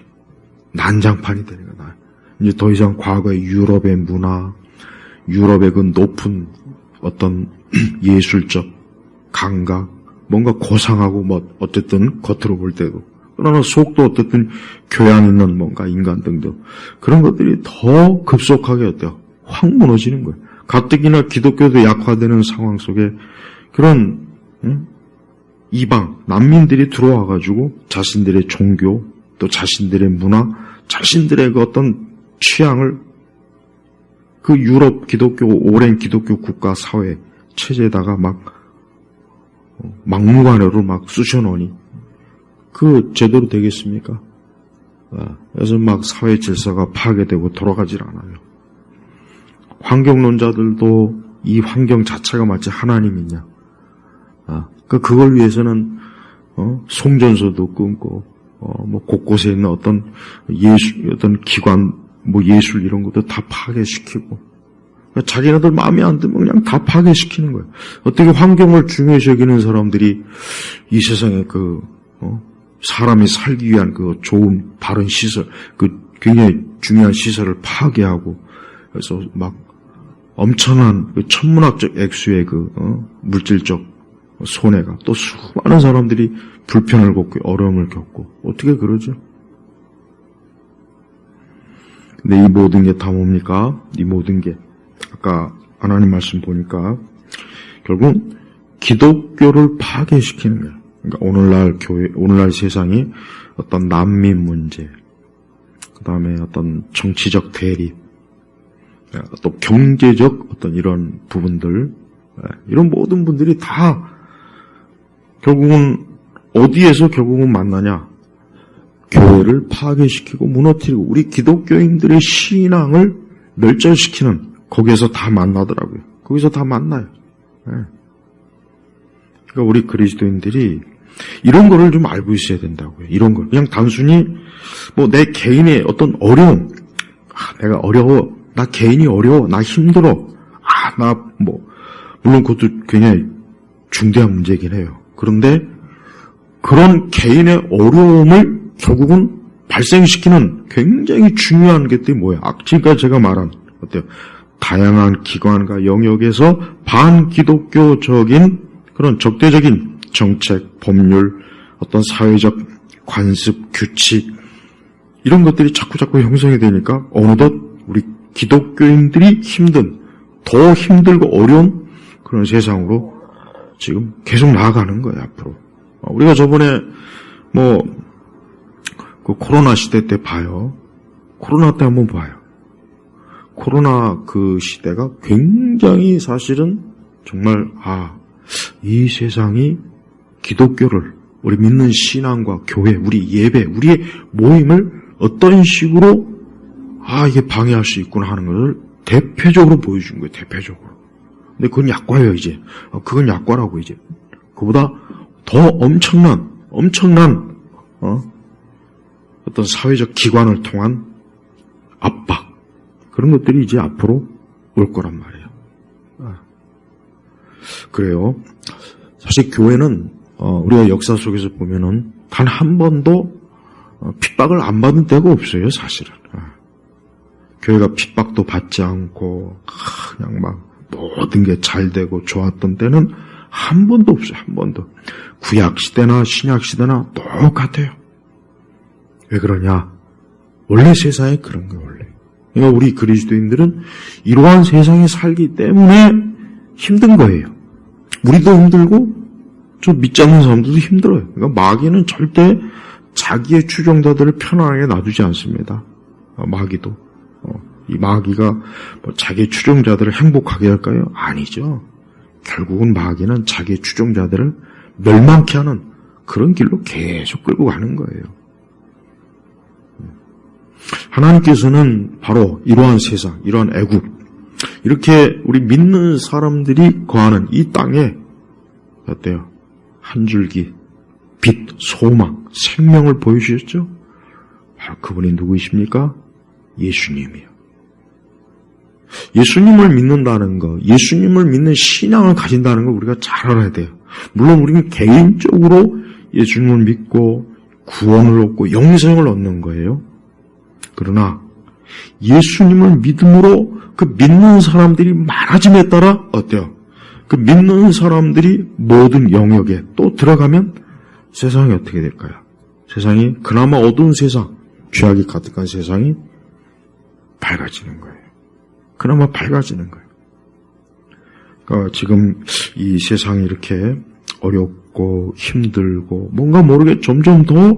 난장판이 되는 거야. 이제 더 이상 과거의 유럽의 문화, 유럽의 그 높은 어떤 예술적 감각, 뭔가 고상하고 어쨌든 겉으로 볼 때도, 그러나 속도 어쨌든 교양 있는 뭔가 인간 등등 그런 것들이 더 급속하게 어때요? 확 무너지는 거예요. 가뜩이나 기독교도 약화되는 상황 속에 그런 이방 난민들이 들어와가지고 자신들의 종교, 또 자신들의 문화, 자신들의 그 어떤 취향을 그 유럽 기독교, 오랜 기독교 국가 사회 체제에다가 막무가내로 막 쑤셔넣으니 그 제대로 되겠습니까? 그래서 막 사회 질서가 파괴되고 돌아가질 않아요. 환경론자들도 이 환경 자체가 마치 하나님이냐? 그걸 위해서는 송전소도 끊고 곳곳에 있는 어떤 어떤 기관, 예술 이런 것도 다 파괴시키고, 자기네들 마음에 안 들면 그냥 다 파괴시키는 거예요. 어떻게 환경을 중요시 여기는 사람들이 이 세상에 사람이 살기 위한 그 좋은 바른 시설, 굉장히 중요한 시설을 파괴하고, 그래서 막 엄청난 천문학적 액수의 물질적 손해가, 또 수많은 사람들이 불편을 겪고 어려움을 겪고, 어떻게 그러죠? 근데 이 모든 게 다 뭡니까? 이 모든 게 아까 하나님 말씀 보니까 결국 기독교를 파괴시키는 거예요. 그러니까 오늘날 세상이 어떤 난민 문제, 그 다음에 어떤 정치적 대립, 또 경제적 어떤 이런 부분들, 이런 모든 분들이 다 결국은 어디에서 결국은 만나냐? 교회를 파괴시키고 무너뜨리고 우리 기독교인들의 신앙을 멸절시키는, 거기에서 다 만나더라고요. 거기서 다 만나요. 그러니까 우리 그리스도인들이 이런 거를 좀 알고 있어야 된다고요. 이런 걸. 그냥 단순히 내 개인의 어떤 어려움, 내가 어려워, 나 개인이 어려워, 나 힘들어, 물론 그것도 굉장히 중대한 문제이긴 해요. 그런데 그런 개인의 어려움을 결국은 발생시키는 굉장히 중요한 것들이 뭐예요? 지금까지 제가 말한 어때요? 다양한 기관과 영역에서 반기독교적인 그런 적대적인 정책, 법률, 어떤 사회적 관습, 규칙, 이런 것들이 자꾸 형성이 되니까 어느덧 우리 기독교인들이 더 힘들고 어려운 그런 세상으로 지금 계속 나아가는 거예요, 앞으로. 우리가 저번에 그 코로나 시대 때 봐요. 코로나 때 한번 봐요. 코로나 그 시대가 굉장히 사실은 정말 이 세상이 기독교를, 우리 믿는 신앙과 교회, 우리 예배, 우리의 모임을 어떤 식으로 이게 방해할 수 있구나 하는 것을 대표적으로 보여준 거예요. 대표적으로. 근데 그건 약과예요, 이제. 그건 약과라고, 이제. 그보다 더 엄청난 어떤 사회적 기관을 통한 압박, 그런 것들이 이제 앞으로 올 거란 말이에요. 그래요. 사실 교회는 우리가 역사 속에서 보면은 단 한 번도 핍박을 안 받은 때가 없어요, 사실은. 교회가 핍박도 받지 않고 그냥 모든 게 잘 되고 좋았던 때는 한 번도 없어요. 한 번도. 구약 시대나 신약 시대나 똑같아요. 왜 그러냐? 원래 세상에 그런 거예요, 원래. 그러니까 우리 그리스도인들은 이러한 세상에 살기 때문에 힘든 거예요. 우리도 힘들고 저 믿지 않는 사람들도 힘들어요. 그러니까 마귀는 절대 자기의 추종자들을 편안하게 놔두지 않습니다. 마귀도. 이 마귀가 자기의 추종자들을 행복하게 할까요? 아니죠. 결국은 마귀는 자기의 추종자들을 멸망케 하는 그런 길로 계속 끌고 가는 거예요. 하나님께서는 바로 이러한 세상, 이러한 애국, 이렇게 우리 믿는 사람들이 거하는 이 땅에 어때요? 한 줄기 빛, 소망, 생명을 보여주셨죠? 바로 그분이 누구이십니까? 예수님이요. 예수님을 믿는다는 거, 예수님을 믿는 신앙을 가진다는 거 우리가 잘 알아야 돼요. 물론 우리는 개인적으로 예수님을 믿고 구원을 얻고 영생을 얻는 거예요. 그러나 예수님을 믿음으로 그 믿는 사람들이 많아짐에 따라 어때요? 그 믿는 사람들이 모든 영역에 또 들어가면 세상이 어떻게 될까요? 세상이 그나마 어두운 세상, 죄악이 가득한 세상이 밝아지는 거예요. 그나마 밝아지는 거예요. 그러니까 지금 이 세상이 이렇게 어렵고 힘들고 뭔가 모르게 점점 더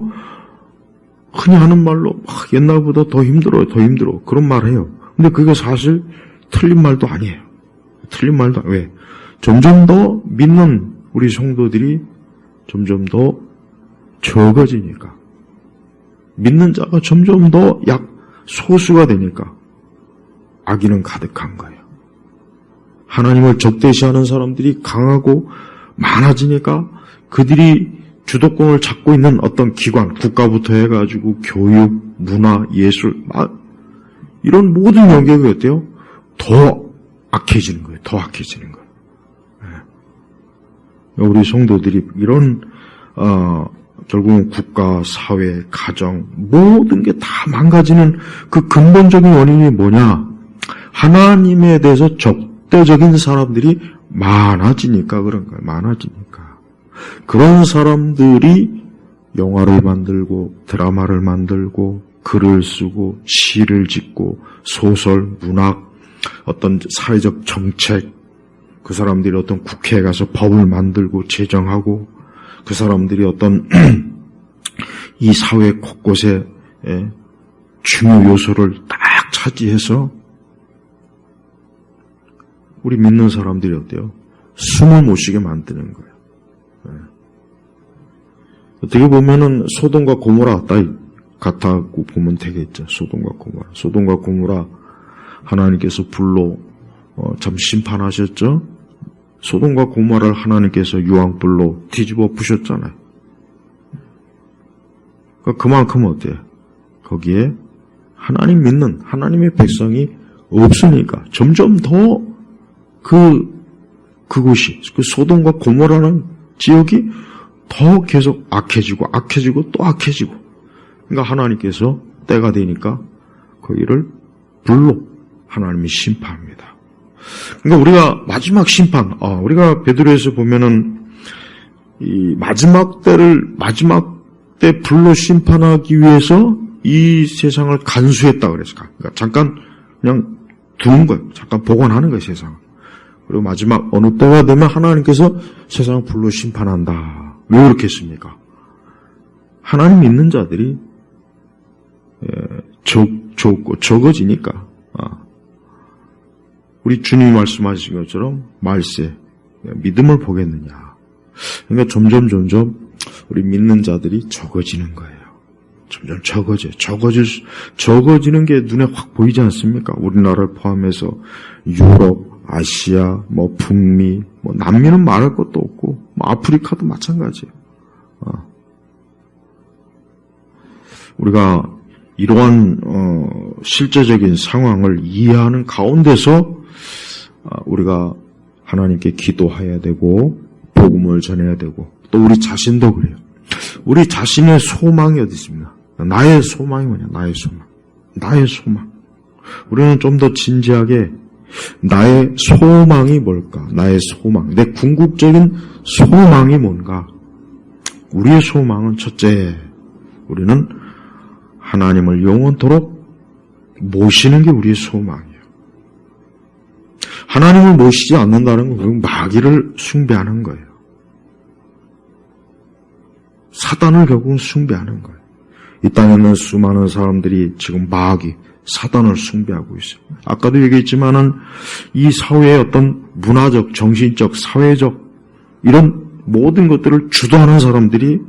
흔히 하는 말로 옛날보다 더 힘들어요. 더 힘들어. 그런 말 해요. 근데 그게 사실 틀린 말도 아니에요. 틀린 말도 아니에요. 왜? 점점 더 믿는 우리 성도들이 점점 더 적어지니까. 믿는 자가 점점 더 소수가 되니까 악인은 가득한 거예요. 하나님을 적대시하는 사람들이 강하고 많아지니까 그들이 주도권을 잡고 있는 어떤 기관, 국가부터 해가지고 교육, 문화, 예술, 이런 모든 영역이 어때요? 더 악해지는 거예요. 더 악해지는 거예요. 우리 성도들이 이런 결국은 국가, 사회, 가정 모든 게 다 망가지는 그 근본적인 원인이 뭐냐? 하나님에 대해서 적대적인 사람들이 많아지니까 그런 거예요. 많아지니까. 그런 사람들이 영화를 만들고 드라마를 만들고 글을 쓰고 시를 짓고 소설, 문학, 어떤 사회적 정책, 그 사람들이 어떤 국회에 가서 법을 만들고 제정하고 그 사람들이 어떤 이 사회 곳곳에 중요 요소를 딱 차지해서 우리 믿는 사람들이 어때요? 숨을 못 쉬게 만드는 거예요. 어떻게 보면은 소돔과 고모라 같다고 보면 되겠죠. 소돔과 고모라. 소돔과 고모라 하나님께서 불로 참 심판하셨죠. 소돔과 고모라를 하나님께서 유황불로 뒤집어 부셨잖아요. 그만큼 어때요? 거기에 하나님 믿는 하나님의 백성이 없으니까 점점 더 그곳이 그 소돔과 고모라는 지역이 더 계속 악해지고 또 악해지고. 그러니까 하나님께서 때가 되니까 거기를 불로 하나님이 심판합니다. 그러니까 우리가 마지막 심판, 우리가 베드로에서 보면은 이 마지막 때 불로 심판하기 위해서 이 세상을 간수했다 그랬어요. 그러니까 잠깐 그냥 두는 거예요. 잠깐 보관하는 거예요, 세상을. 그리고 마지막 어느 때가 되면 하나님께서 세상을 불로 심판한다. 왜 그렇게 했습니까? 하나님 믿는 자들이 적어지니까. 우리 주님이 말씀하신 것처럼 말세, 믿음을 보겠느냐. 그러니까 점점 우리 믿는 자들이 적어지는 거예요. 점점 적어지는 게 눈에 확 보이지 않습니까? 우리나라를 포함해서 유럽, 아시아, 북미, 남미는 말할 것도 없고, 아프리카도 마찬가지예요. 우리가 이러한 실제적인 상황을 이해하는 가운데서 우리가 하나님께 기도해야 되고 복음을 전해야 되고 또 우리 자신도 그래요. 우리 자신의 소망이 어디 있습니까? 나의 소망이 뭐냐? 나의 소망. 우리는 좀 더 진지하게 나의 소망이 뭘까? 나의 소망. 내 궁극적인 소망이 뭔가? 우리의 소망은 첫째, 우리는 하나님을 영원토록 모시는 게 우리의 소망이에요. 하나님을 모시지 않는다는 건 마귀를 숭배하는 거예요. 사단을 결국은 숭배하는 거예요. 이 땅에 있는 수많은 사람들이 지금 마귀, 사단을 숭배하고 있어요. 아까도 얘기했지만은 이 사회의 어떤 문화적, 정신적, 사회적 이런 모든 것들을 주도하는 사람들이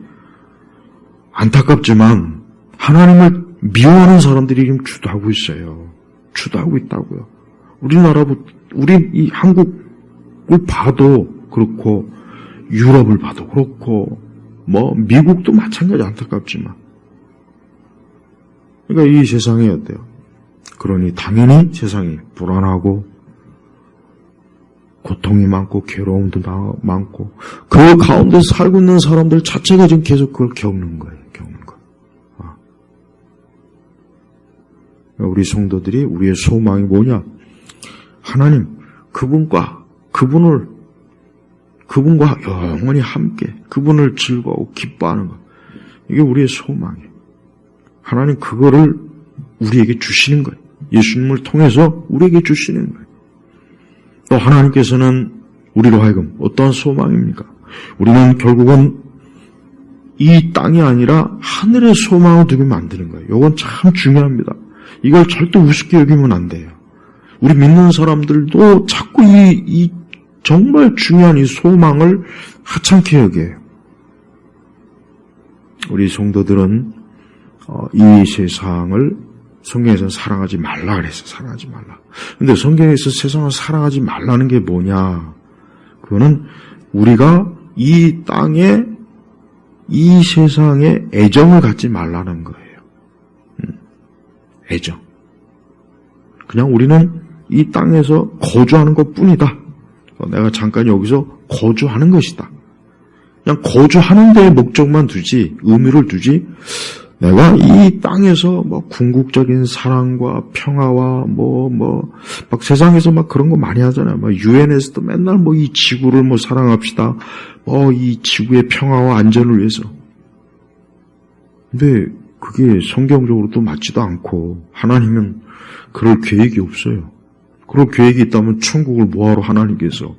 안타깝지만 하나님을 미워하는 사람들이 지금 주도하고 있어요. 주도하고 있다고요. 우리 이 한국을 봐도 그렇고 유럽을 봐도 그렇고 뭐 미국도 마찬가지 안타깝지만 그러니까 이 세상이 어때요? 그러니 당연히 세상이 불안하고 고통이 많고 괴로움도 많고 그 가운데 살고 있는 사람들 자체가 지금 계속 그걸 겪는 거예요. 우리 성도들이 우리의 소망이 뭐냐? 하나님, 그분과 영원히 함께 그분을 즐거워하고 기뻐하는 것. 이게 우리의 소망이에요. 하나님 그거를 우리에게 주시는 거예요. 예수님을 통해서 우리에게 주시는 거예요. 또 하나님께서는 우리로 하여금 어떠한 소망입니까? 우리는 결국은 이 땅이 아니라 하늘의 소망을 두게 만드는 거예요. 이건 참 중요합니다. 이걸 절대 우습게 여기면 안 돼요. 우리 믿는 사람들도 자꾸 이 정말 중요한 이 소망을 하찮게 여겨요. 우리 성도들은 이 세상을 성경에서 사랑하지 말라 그랬어요. 사랑하지 말라. 근데 성경에서 세상을 사랑하지 말라는 게 뭐냐? 그거는 우리가 이 땅에 이 세상에 애정을 갖지 말라는 거예요. 애정. 그냥 우리는 이 땅에서 거주하는 것뿐이다. 내가 잠깐 여기서 거주하는 것이다. 그냥 거주하는 데에 목적만 두지, 의미를 두지, 내가 이 땅에서 뭐 궁극적인 사랑과 평화와 막 세상에서 막 그런 거 많이 하잖아요. 막 유엔에서도 맨날 뭐 이 지구를 뭐 사랑합시다. 이 지구의 평화와 안전을 위해서. 근데 그게 성경적으로도 맞지도 않고 하나님은 그럴 계획이 없어요. 그럴 계획이 있다면 천국을 뭐하러 하나님께서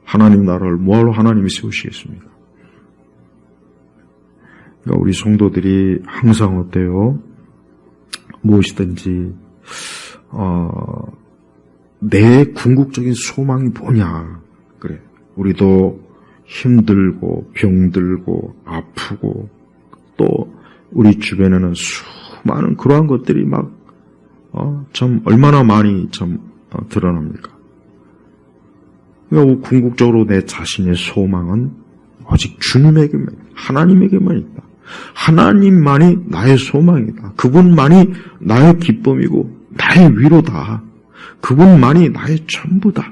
하나님 나라를 뭐하러 하나님이 세우시겠습니까? 그러니까 우리 성도들이 항상 어때요? 무엇이든지 내 궁극적인 소망이 뭐냐? 그래. 우리도 힘들고 병들고 아프고 또 우리 주변에는 수많은 그러한 것들이 막 참 얼마나 많이 참 드러납니까? 그러니까 궁극적으로 내 자신의 소망은 오직 주님에게만, 하나님에게만 있다. 하나님만이 나의 소망이다. 그분만이 나의 기쁨이고 나의 위로다. 그분만이 나의 전부다.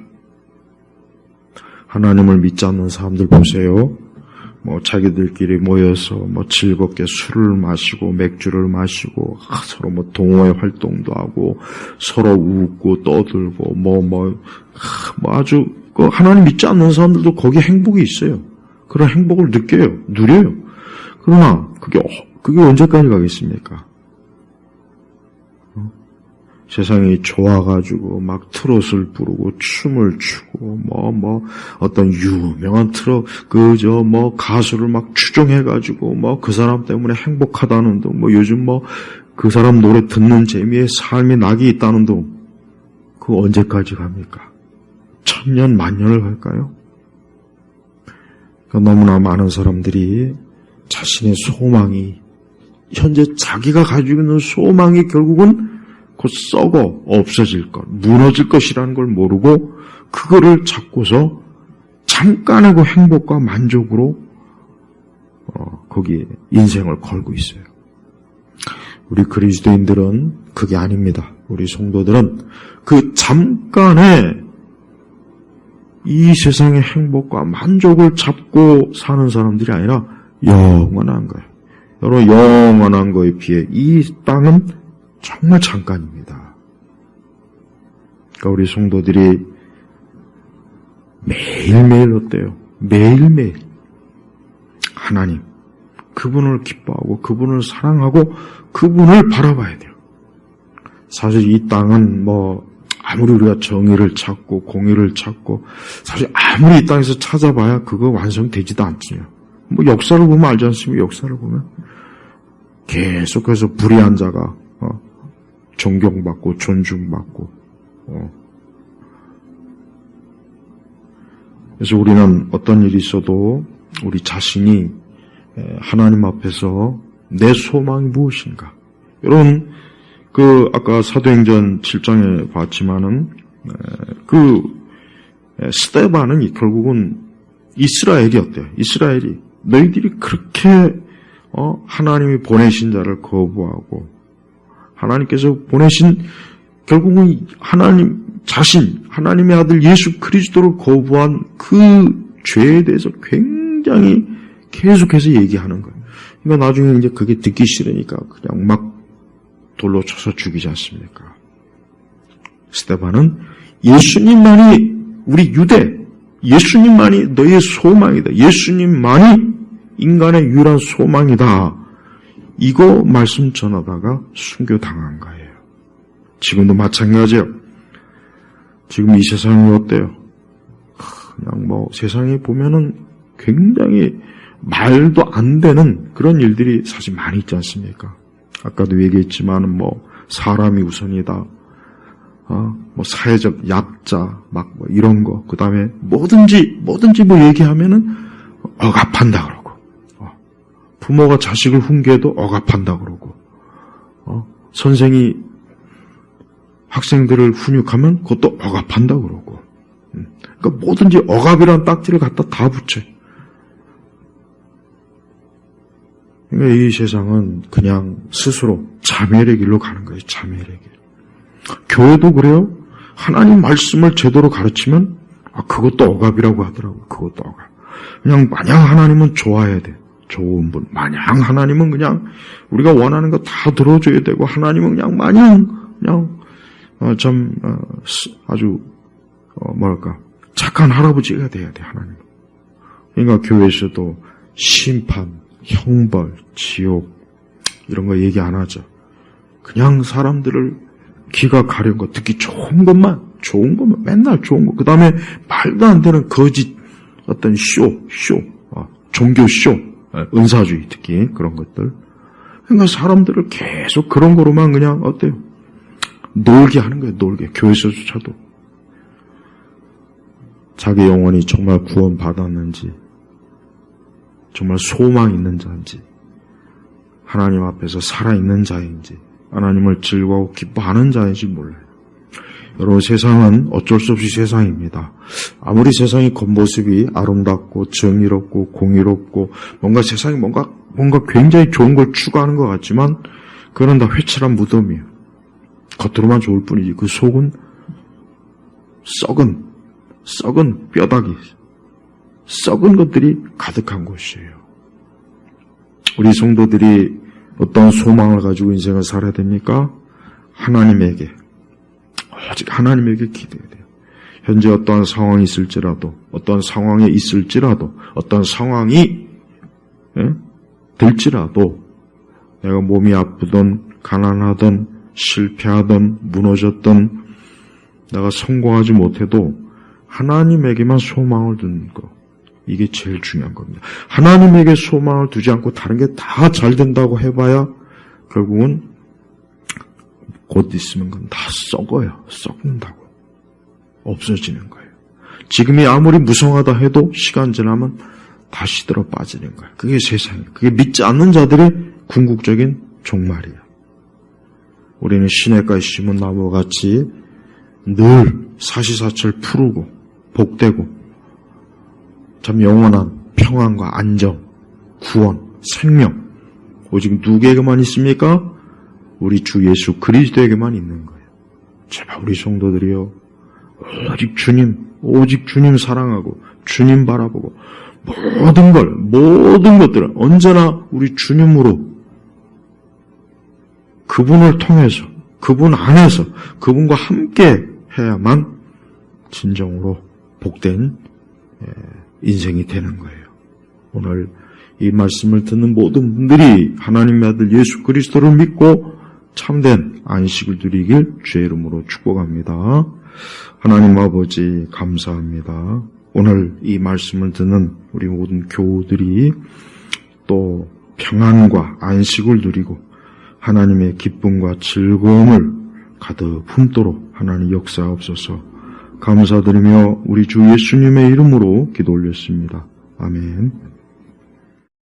하나님을 믿지 않는 사람들 보세요. 자기들끼리 모여서 즐겁게 술을 마시고 맥주를 마시고 서로 동호회 활동도 하고 서로 웃고 떠들고 아주 하나님 믿지 않는 사람들도 거기에 행복이 있어요. 그런 행복을 누려요. 그러나 그게 언제까지 가겠습니까? 세상이 좋아가지고 막 트롯을 부르고 춤을 추고 어떤 유명한 가수를 막 추종해가지고 그 사람 때문에 행복하다는 둥 요즘 그 사람 노래 듣는 재미에 삶이 낙이 있다는 둥 그거 언제까지 갑니까? 천년 만년을 갈까요? 그러니까 너무나 많은 사람들이 자신의 소망이 현재 자기가 가지고 있는 소망이 결국은 곧 썩어 없어질 것, 무너질 것이라는 걸 모르고 그거를 잡고서 잠깐의 그 행복과 만족으로 거기에 인생을 걸고 있어요. 우리 그리스도인들은 그게 아닙니다. 우리 성도들은 그 잠깐의 이 세상의 행복과 만족을 잡고 사는 사람들이 아니라 영원한 거예요. 여러분 영원한 거에 비해 이 땅은 정말 잠깐입니다. 그러니까 우리 성도들이 매일매일 어때요? 매일매일 하나님, 그분을 기뻐하고 그분을 사랑하고 그분을 바라봐야 돼요. 사실 이 땅은 아무리 우리가 정의를 찾고 공의를 찾고 사실 아무리 이 땅에서 찾아봐야 그거 완성되지도 않지요. 역사를 보면 알지 않습니까? 역사를 보면 계속해서 불의한 자가 존경받고 존중받고 그래서 우리는 어떤 일이 있어도 우리 자신이 하나님 앞에서 내 소망이 무엇인가? 여러분, 아까 사도행전 7장에 봤지만은, 스데반은 결국은 이스라엘이었대요. 이스라엘이. 너희들이 그렇게, 하나님이 보내신 자를 거부하고, 하나님께서 보내신, 결국은 하나님 자신, 하나님의 아들 예수 그리스도를 거부한 그 죄에 대해서 굉장히 계속해서 얘기하는 거예요. 그러니까 나중에 이제 그게 듣기 싫으니까 그냥 막 돌로 쳐서 죽이지 않습니까? 스데반은 예수님만이 우리 유대, 예수님만이 너희의 소망이다. 예수님만이 인간의 유일한 소망이다. 이거 말씀 전하다가 순교당한 거예요. 지금도 마찬가지예요. 지금 이 세상이 어때요? 그냥 세상에 보면은 굉장히 말도 안 되는 그런 일들이 사실 많이 있지 않습니까? 아까도 얘기했지만은 사람이 우선이다. 사회적 약자, 이런 거. 그 다음에 뭐든지 얘기하면은 억압한다 그러고. 부모가 자식을 훈계해도 억압한다 그러고. 선생이 학생들을 훈육하면 그것도 억압한다 그러고. 그러니까 뭐든지 억압이라는 딱지를 갖다 다 붙여. 그러니까 이 세상은 그냥 스스로 자멸의 길로 가는 거예요. 자멸의 길. 교회도 그래요. 하나님 말씀을 제대로 가르치면 그것도 억압이라고 하더라고요. 그것도 억압. 그냥 마냥 하나님은 좋아해야 돼. 좋은 분. 마냥 하나님은 그냥 우리가 원하는 거 다 들어줘야 되고 하나님은 그냥 마냥 아주 착한 할아버지가 돼야 돼. 하나님. 그러니까 교회에서도 심판, 형벌, 지옥 이런 거 얘기 안 하죠. 그냥 사람들을 귀가 가려운 거 듣기 좋은 것만 맨날 좋은 거. 그 다음에 말도 안 되는 거짓 어떤 종교 은사주의 특히 그런 것들. 그러니까 사람들을 계속 그런 거로만 그냥 어때요? 놀게 하는 거예요. 놀게. 교회에서조차도. 자기 영혼이 정말 구원받았는지 정말 소망 있는 자인지 하나님 앞에서 살아있는 자인지 하나님을 즐거워 기뻐하는 자인지 몰라요. 여러분 세상은 어쩔 수 없이 세상입니다. 아무리 세상이 겉모습이 아름답고 정의롭고 공의롭고 뭔가 세상이 뭔가 굉장히 좋은 걸 추구하는 것 같지만 그건 다 회칠한 무덤이에요. 겉으로만 좋을 뿐이지 그 속은 썩은 뼈다귀, 썩은 것들이 가득한 곳이에요. 우리 성도들이 어떤 소망을 가지고 인생을 살아야 됩니까? 하나님에게, 오직 하나님에게 기도해야 돼요. 현재 어떠한 상황이 있을지라도, 어떤 상황에 있을지라도, 어떤 상황이 될지라도 내가 몸이 아프든 가난하든 실패하든 무너졌든 내가 성공하지 못해도 하나님에게만 소망을 두는 거. 이게 제일 중요한 겁니다. 하나님에게 소망을 두지 않고 다른 게 다 잘 된다고 해봐야 결국은 곧 있으면 그건 다 썩어요. 썩는다고. 없어지는 거예요. 지금이 아무리 무성하다 해도 시간 지나면 다시 들어 빠지는 거예요. 그게 세상이에요. 그게 믿지 않는 자들의 궁극적인 종말이에요. 우리는 시냇가에 심은 나무와 같이 늘 사시사철 푸르고 복되고 참 영원한 평안과 안정, 구원, 생명 오직 누구에게만 있습니까? 우리 주 예수 그리스도에게만 있는 거예요. 제발 우리 성도들이요 오직 주님 사랑하고 주님 바라보고 모든 것들은 언제나 우리 주님으로 그분을 통해서 그분 안에서 그분과 함께 해야만 진정으로 복된 인생이 되는 거예요. 오늘 이 말씀을 듣는 모든 분들이 하나님의 아들 예수 그리스도를 믿고 참된 안식을 누리길 주의 이름으로 축복합니다. 하나님 아버지 감사합니다. 오늘 이 말씀을 듣는 우리 모든 교우들이 또 평안과 안식을 누리고 하나님의 기쁨과 즐거움을 가득 품도록 하나님 역사하옵소서. 감사드리며 우리 주 예수님의 이름으로 기도 올렸습니다. 아멘.